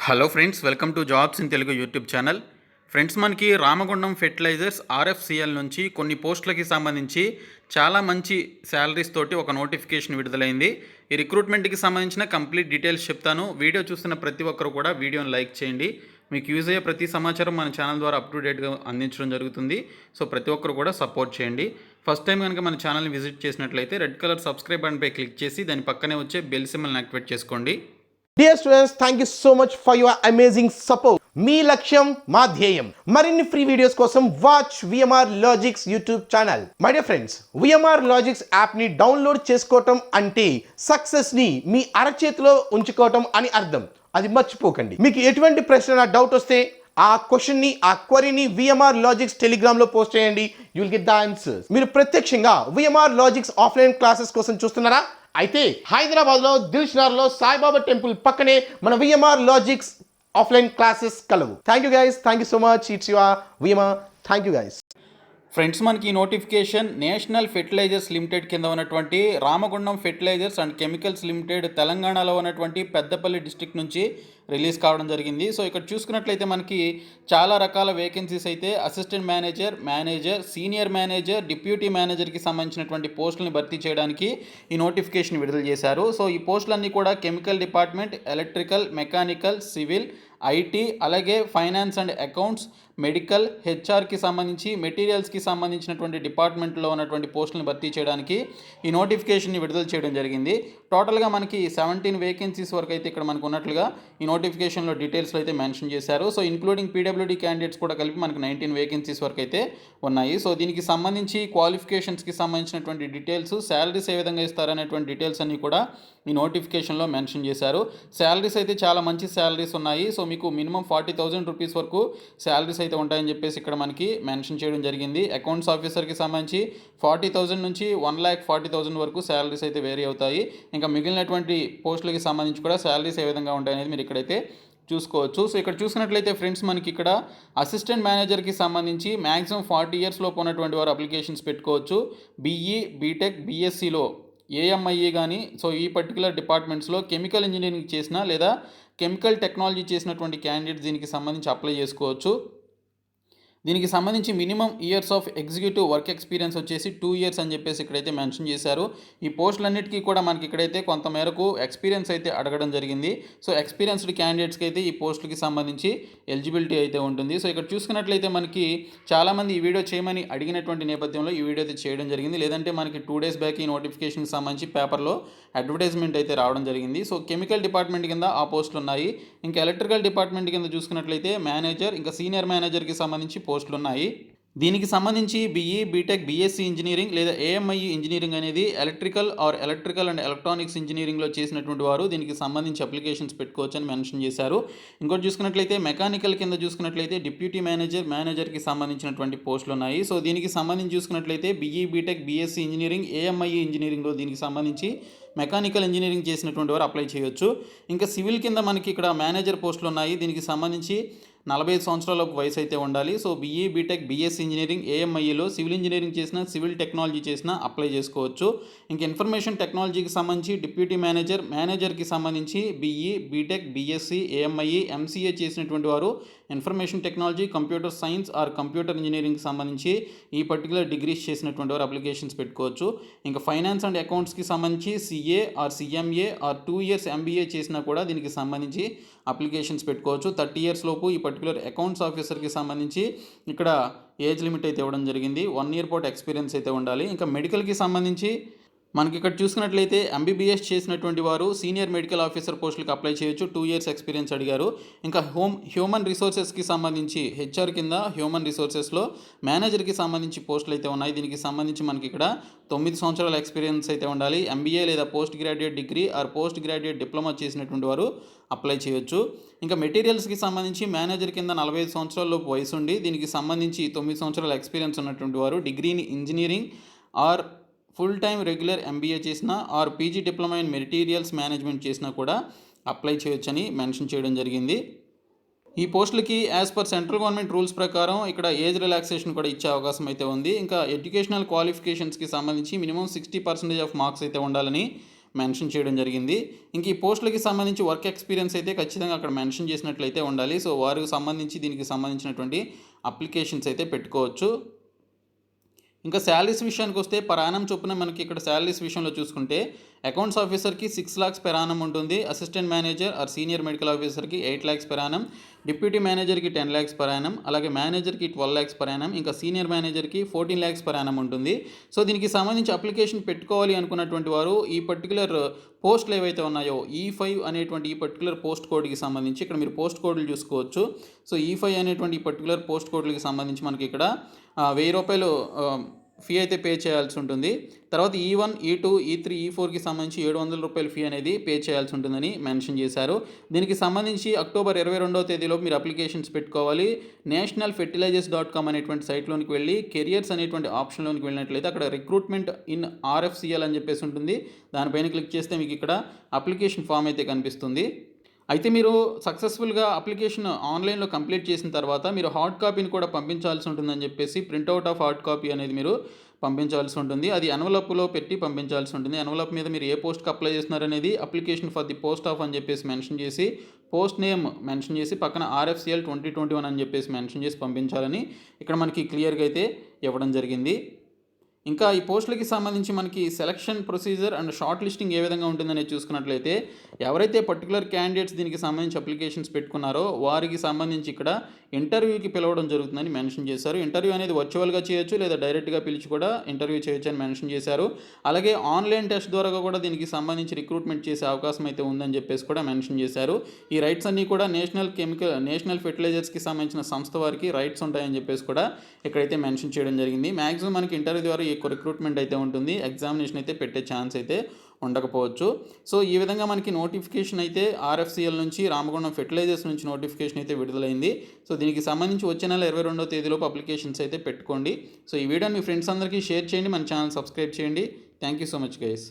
Hello friends, welcome to jobs in Telugu YouTube channel. Friends, మనకి Ramagundam fertilisers RFCL నుంచి కొన్ని పోస్టులకి సంబంధించి చాలా మంచి శాలరీస్ తోటి ఒక నోటిఫికేషన్ విడుదలైంది. ఈ రిక్రూట్మెంట్కి సంబంధించిన కంప్లీట్ డీటెయిల్స్ చెప్తాను. వీడియో చూస్తున్న ప్రతి ఒక్కరు కూడా వీడియోని లైక్ చేయండి. మీకు యూజ్ అయ్యే ప్రతి సమాచారం మన ఛానల్ ద్వారా అప్ టు డేట్గా అందించడం జరుగుతుంది. సో ప్రతి ఒక్కరు కూడా సపోర్ట్ చేయండి. ఫస్ట్ టైం కనుక మన ఛానల్ని విజిట్ చేసినట్లయితే రెడ్ కలర్ సబ్స్క్రైబ్ బటన్పై క్లిక్ చేసి దాని పక్కనే వచ్చే బెల్ సింబల్ని యాక్టివేట్ చేసుకోండి. Dear students, thank you so much for your amazing support. మీ లక్ష్యం మా ధ్యేయం. మరిన్ని ఫ్రీ వీడియోస్ కోసం watch VMR logics YouTube channel. My dear friends, VMR logics app ని డౌన్లోడ్ చేసుకోవటం అంటే సక్సెస్ ని మీ అరచేతిలో ఉంచుకోవటం అని అర్థం. అది మర్చిపోకండి. మీకు ఎటువంటి ప్రశ్న డౌట్ వస్తే ఆ క్వశ్చన్ ని, ఆ క్వరీని విఎంఆర్ లాజిక్స్ టెలిగ్రామ్ లో పోస్ట్ చేయండి. You will get the answers. మీరు ప్రత్యక్షంగా విఎంఆర్ లాజిక్స్ ఆఫ్లైన్ క్లాసెస్ కోసం చూస్తున్నారా? అయితే హైదరాబాద్లో దిల్షుఖ్నగర్లో సాయిబాబా టెంపుల్ పక్కనే మన విఎంఆర్ లాజిక్స్ ఆఫ్లైన్ క్లాసెస్ కలవు. Thank you guys, thank you so much. It's your VMR. Thank you guys. Friends, మనకి ఈ నోటిఫికేషన్ నేషనల్ ఫెర్టిలైజర్స్ లిమిటెడ్ కింద ఉన్నటువంటి Ramagundam fertilizers and chemicals limited తెలంగాణలో ఉన్నటువంటి పెద్దపల్లి డిస్ట్రిక్ట్ నుంచి రిలీజ్ కావడం జరిగింది. సో ఇక్కడ చూసుకున్నట్లయితే మనకి చాలా రకాల వేకెన్సీస్ అయితే assistant manager, senior manager, deputy మేనేజర్కి సంబంధించినటువంటి పోస్టులని భర్తీ చేయడానికి ఈ నోటిఫికేషన్ విడుదల చేశారు. సో ఈ పోస్టులన్నీ కూడా chemical department, electrical, mechanical, civil, IT, అలాగే ఫైనాన్స్ అండ్ అకౌంట్స్, మెడికల్, హెచ్ఆర్కి సంబంధించి, మెటీరియల్స్కి సంబంధించినటువంటి డిపార్ట్మెంట్లో ఉన్నటువంటి పోస్టులను భర్తీ చేయడానికి ఈ నోటిఫికేషన్ని విడుదల చేయడం జరిగింది. టోటల్గా మనకి 17 వేకెన్సీస్ వరకు అయితే ఇక్కడ మనకు ఉన్నట్లుగా ఈ నోటిఫికేషన్లో డీటెయిల్స్లో అయితే మెన్షన్ చేశారు. సో ఇంక్లూడింగ్ పీడబ్ల్యూడీ క్యాండిడేట్స్ కూడా కలిపి మనకు 19 వేకెన్సీస్ వరకు అయితే ఉన్నాయి. సో దీనికి సంబంధించి క్వాలిఫికేషన్స్కి సంబంధించినటువంటి డీటెయిల్స్, శాలరీస్ ఏ విధంగా ఇస్తారనేటువంటి డీటెయిల్స్ అన్నీ కూడా ఈ నోటిఫికేషన్లో మెన్షన్ చేశారు. శాలరీస్ అయితే చాలా మంచి శాలరీస్ ఉన్నాయి. సో మీకు మినిమం 40,000 రూపీస్ వరకు శాలరీస్ అయితే ఉంటాయని చెప్పేసి ఇక్కడ మనకి మెన్షన్ చేయడం జరిగింది. అకౌంట్స్ ఆఫీసర్కి సంబంధించి 40,000 నుంచి 1,40,000 వరకు శాలరీస్ అయితే వేరీ అవుతాయి. ఇంకా మిగిలినటువంటి పోస్టులకి సంబంధించి కూడా శాలరీస్ ఏ విధంగా ఉంటాయనేది మీరు ఇక్కడైతే చూసుకోవచ్చు. సో ఇక్కడ చూసినట్లయితే ఫ్రెండ్స్, మనకి ఇక్కడ అసిస్టెంట్ మేనేజర్కి సంబంధించి మ్యాక్సిమం 40 ఇయర్స్ లోపు ఉన్నటువంటి వారు అప్లికేషన్స్ పెట్టుకోవచ్చు. బీఈ, బీటెక్, బీఎస్సీలో ఏఎంఐఈ కానీ, సో ఈ పర్టికులర్ డిపార్ట్మెంట్స్లో కెమికల్ ఇంజనీరింగ్ చేసిన లేదా కెమికల్ టెక్నాలజీ చేసినటువంటి క్యాండిడేట్స్ దీనికి సంబంధించి అప్లై చేసుకోవచ్చు. దీనికి సంబంధించి minimum years of executive work experience వచ్చేసి 2 ఇయర్స్ అని చెప్పేసి ఇక్కడైతే మెన్షన్ చేశారు. ఈ పోస్టులన్నిటికీ కూడా మనకి ఇక్కడైతే కొంత మేరకు ఎక్స్పీరియన్స్ అయితే అడగడం జరిగింది. సో ఎక్స్పీరియన్స్డ్ క్యాండిడేట్స్కి అయితే ఈ పోస్టులకి సంబంధించి ఎలిజిబిలిటీ అయితే ఉంటుంది. సో ఇక్కడ చూసుకున్నట్లయితే మనకి చాలామంది ఈ వీడియో చేయమని అడిగినటువంటి నేపథ్యంలో ఈ వీడియో అయితే చేయడం జరిగింది. లేదంటే మనకి 2 డేస్ బ్యాక్ ఈ నోటిఫికేషన్కి సంబంధించి పేపర్లో అడ్వర్టైజ్మెంట్ అయితే రావడం జరిగింది. సో కెమికల్ డిపార్ట్మెంట్ కింద ఆ పోస్టులు ఉన్నాయి. ఇంకా ఎలక్ట్రికల్ డిపార్ట్మెంట్ కింద చూసుకున్నట్లయితే మేనేజర్, ఇంకా సీనియర్ మేనేజర్కి సంబంధించి పోస్టులు ఉన్నాయి. దీనికి సంబంధించి బీఈ, బీటెక్, బీఎస్సీ ఇంజనీరింగ్ లేదా ఏఎంఐఈ ఇంజనీరింగ్ అనేది ఎలక్ట్రికల్ అండ్ ఎలక్ట్రానిక్స్ ఇంజనీరింగ్లో చేసినటువంటి వారు దీనికి సంబంధించి అప్లికేషన్స్ పెట్టుకోవచ్చు అని మెన్షన్ చేశారు. ఇంకోటి చూసుకున్నట్లయితే మెకానికల్ కింద చూసుకున్నట్లయితే డిప్యూటీ మేనేజర్కి సంబంధించినటువంటి పోస్టులు ఉన్నాయి. సో దీనికి సంబంధించి చూసుకున్నట్లయితే BE, BTech, BSc engineering, AMIE ఇంజనీరింగ్లో దీనికి సంబంధించి మెకానికల్ ఇంజనీరింగ్ చేసినటువంటి వారు అప్లై చేయొచ్చు. ఇంకా సివిల్ కింద మనకి ఇక్కడ మేనేజర్ పోస్టులు ఉన్నాయి. దీనికి సంబంధించి 45 సంవత్సరాల వయసు అయితే ఉండాలి. So BE, BTech, BSc engineering, ఏఎంఐఈలో సివిల్ ఇంజనీరింగ్ చేసిన, సివిల్ టెక్నాలజీ చేసిన అప్లై చేసుకోవచ్చు. ఇంకా ఇన్ఫర్మేషన్ టెక్నాలజీకి సంబంధించి డిప్యూటీ మేనేజర్కి సంబంధించి BE, BTech, BSc, AMIE, MCA చేసినటువంటి వారు information technology, computer science or computer ఇంజనీరింగ్కి సంబంధించి ఈ పర్టికులర్ డిగ్రీస్ చేసినటువంటి వారు అప్లికేషన్స్ పెట్టుకోవచ్చు. ఇంకా ఫైనాన్స్ అండ్ అకౌంట్స్కి సంబంధించి CA or CMA or 2 years MBA చేసినా కూడా దీనికి సంబంధించి అప్లికేషన్స్ పెట్టుకోవచ్చు. 30 ఇయర్స్ లోపు ఈ పర్టికులర్ అకౌంట్స్ ఆఫీసర్కి సంబంధించి ఇక్కడ ఏజ్ లిమిట్ అయితే ఇవ్వడం జరిగింది. 1 ఇయర్ పాటు ఎక్స్పీరియన్స్ అయితే ఉండాలి. ఇంకా మెడికల్కి సంబంధించి మనకి ఇక్కడ చూసుకున్నట్లయితే ఎంబీబీఎస్ చేసినటువంటి వారు సీనియర్ మెడికల్ ఆఫీసర్ పోస్టులకు అప్లై చేయొచ్చు. 2 ఇయర్స్ ఎక్స్పీరియన్స్ అడిగారు. ఇంకా హ్యూమన్ రిసోర్సెస్కి సంబంధించి హెచ్ఆర్ కింద హ్యూమన్ రిసోర్సెస్లో మేనేజర్కి సంబంధించి పోస్టులు అయితే ఉన్నాయి. దీనికి సంబంధించి మనకి ఇక్కడ 9 సంవత్సరాల ఎక్స్పీరియన్స్ అయితే ఉండాలి. ఎంబీఏ లేదా post graduate degree or post graduate diploma చేసినటువంటి వారు అప్లై చేయొచ్చు. ఇంకా మెటీరియల్స్కి సంబంధించి మేనేజర్ కింద 45 సంవత్సరాలలోపు వయసు ఉండి దీనికి సంబంధించి 9 సంవత్సరాల ఎక్స్పీరియన్స్ ఉన్నటువంటి వారు డిగ్రీని engineering or full time regular MBA చేసిన or PG diploma in materials management చేసినా కూడా అప్లై చేయొచ్చని మెన్షన్ చేయడం జరిగింది. ఈ పోస్టులకి as per central government rules ప్రకారం ఇక్కడ ఏజ్ రిలాక్సేషన్ కూడా ఇచ్చే అవకాశం అయితే ఉంది. ఇంకా ఎడ్యుకేషనల్ క్వాలిఫికేషన్స్కి సంబంధించి మినిమం 60% ఆఫ్ మార్క్స్ అయితే ఉండాలని మెన్షన్ చేయడం జరిగింది. ఇంక ఈ పోస్టులకి సంబంధించి వర్క్ ఎక్స్పీరియన్స్ అయితే ఖచ్చితంగా అక్కడ మెన్షన్ చేసినట్లయితే ఉండాలి. సో వారికి సంబంధించి దీనికి సంబంధించినటువంటి అప్లికేషన్స్ అయితే పెట్టుకోవచ్చు. ఇంకా శాలరీస్ విషయానికి వస్తే పర్ యానం చొప్పున మనకి ఇక్కడ శాలరీస్ విషయంలో చూసుకుంటే అకౌంట్స్ ఆఫీసర్కి 6 lakhs per annum ఉంటుంది. Assistant manager or senior medical ఆఫీసర్కి 8 lakhs per annum, డిప్యూటీ మేనేజర్కి 10 lakhs per annum, అలాగే మేనేజర్కి 12 lakhs per annum, ఇంకా సీనియర్ మేనేజర్కి 14 lakhs per annum ఉంటుంది. సో దీనికి సంబంధించి అప్లికేషన్ పెట్టుకోవాలి అనుకున్నటువంటి వారు ఈ పర్టికులర్ పోస్టులు ఏవైతే ఉన్నాయో E5 అనేటువంటి ఈ పర్టికులర్ పోస్ట్ కోడ్కి సంబంధించి ఇక్కడ మీరు పోస్ట్ కోడ్లు చూసుకోవచ్చు. సో E5 అనేటువంటి ఈ పర్టికులర్ పోస్ట్ కోడ్లకి సంబంధించి మనకి ఇక్కడ 1000 రూపాయలు ఫీ అయితే పే చేయాల్సి ఉంటుంది. తర్వాత E1, E2, E3, E4కి సంబంధించి 700 రూపాయల ఫీ అనేది పే చేయాల్సి ఉంటుందని మెన్షన్ చేశారు. దీనికి సంబంధించి అక్టోబర్ 22వ తేదీలోపు మీరు అప్లికేషన్స్ పెట్టుకోవాలి. nationalfertilizers.com అనేటువంటి సైట్లోనికి వెళ్ళి కెరియర్స్ అనేటువంటి ఆప్షన్లోనికి వెళ్ళినట్లయితే అక్కడ రిక్రూట్మెంట్ ఇన్ RFCL అని చెప్పేసి ఉంటుంది. దానిపైన క్లిక్ చేస్తే మీకు ఇక్కడ అప్లికేషన్ ఫామ్ అయితే కనిపిస్తుంది. అయితే మీరు సక్సెస్ఫుల్గా అప్లికేషన్ ఆన్లైన్లో కంప్లీట్ చేసిన తర్వాత మీరు హార్డ్ కాపీని కూడా పంపించాల్సి ఉంటుందని చెప్పేసి ప్రింట్అవుట్ ఆఫ్ హార్డ్ కాపీ అనేది మీరు పంపించాల్సి ఉంటుంది. అది ఎన్వలప్లో పెట్టి పంపించాల్సి ఉంటుంది. ఎన్వలప్ మీద మీరు ఏ పోస్ట్కి అప్లై చేస్తున్నారు అనేది application for the post of అని చెప్పేసి మెన్షన్ చేసి పోస్ట్ నేమ్ మెన్షన్ చేసి పక్కన RFCL 2021 అని చెప్పేసి మెన్షన్ చేసి పంపించాలని ఇక్కడ మనకి క్లియర్గా అయితే ఇవ్వడం జరిగింది. ఇంకా ఈ పోస్టులకి సంబంధించి మనకి selection procedure and shortlisting ఏ విధంగా ఉంటుందనేది చూసుకున్నట్లయితే ఎవరైతే పర్టికులర్ క్యాండిడేట్స్ దీనికి సంబంధించి అప్లికేషన్స్ పెట్టుకున్నారో వారికి సంబంధించి ఇక్కడ ఇంటర్వ్యూకి పిలవడం జరుగుతుందని మెన్షన్ చేశారు. ఇంటర్వ్యూ అనేది వర్చువల్గా చేయొచ్చు లేదా డైరెక్ట్గా పిలిచి కూడా ఇంటర్వ్యూ చేయొచ్చు అని మెన్షన్ చేశారు. అలాగే ఆన్లైన్ టెస్ట్ ద్వారా కూడా దీనికి సంబంధించి రిక్రూట్మెంట్ చేసే అవకాశం అయితే ఉందని చెప్పేసి కూడా మెన్షన్ చేశారు. ఈ రైట్స్ అన్నీ కూడా నేషనల్ ఫెర్టిలైజర్స్కి సంబంధించిన సంస్థ వారికి రైట్స్ ఉంటాయని చెప్పేసి కూడా ఇక్కడైతే మెన్షన్ చేయడం జరిగింది. మ్యాక్సిమం మనకి ఇంటర్వ్యూ ద్వారా ఎక్కువ రిక్రూట్మెంట్ అయితే ఉంటుంది. ఎగ్జామినేషన్ అయితే పెట్టే ఛాన్స్ అయితే ఉండకపోవచ్చు. సో ఈ విధంగా మనకి నోటిఫికేషన్ అయితే RFCL నుంచి రామగుండం ఫెర్టిలైజర్స్ నుంచి నోటిఫికేషన్ అయితే విడుదలైంది. సో దీనికి సంబంధించి వచ్చే నెల 22వ తేదీలోపు అప్లికేషన్స్ అయితే పెట్టుకోండి. సో ఈ వీడియోని మీ ఫ్రెండ్స్ అందరికీ షేర్ చేయండి, మన ఛానల్ సబ్స్క్రైబ్ చేయండి. Thank you so much guys.